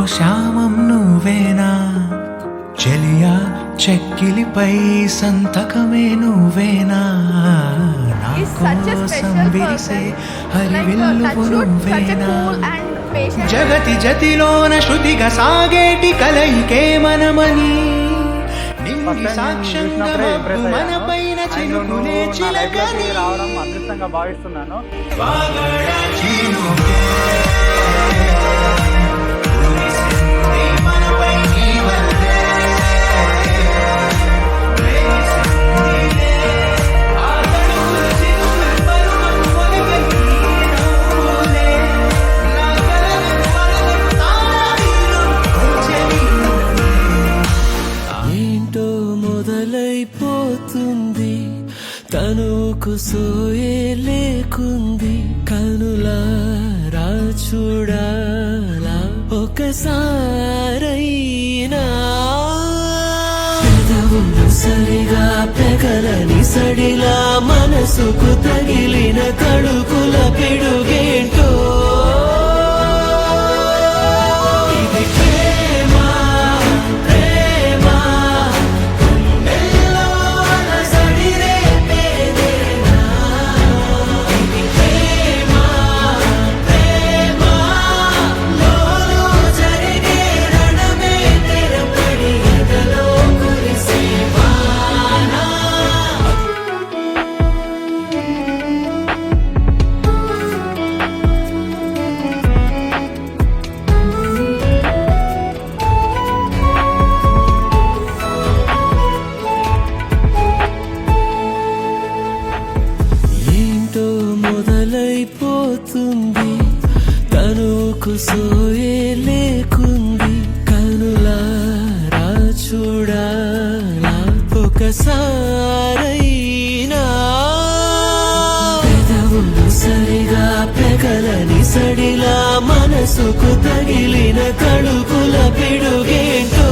శ్యామం నువ్వేనా చెలియా చెక్కిలిపై సంతకమే నువ్వేనా నా కోసం విరిసే హరివిల్లువు నువ్వేనా జగతి జతిలోన శృతిగా సాగేటి కలయికే మనమని నిన్ను సాక్ష్యంగా మన పైన చినుకులే చిలకని రావడం అదృష్టంగా భావిస్తున్నాను. మొదలైపోతుంది తనుకు సోయే లేకుంది కనులారా చూడాలా ఒకసారైనా పెదవులు సరిగా పెగలని సడిలా మనసుకు తగిలిన తడుకుల పిడుగేంటో మొదలైపోతుంది తనుకు సోయే లేకుంది కనులారా చూడాలా ఒకసారైనా పెదవులు సరిగా పెగలని సడిలా మనసుకు తగిలిన తడుకుల పిడుగేంటో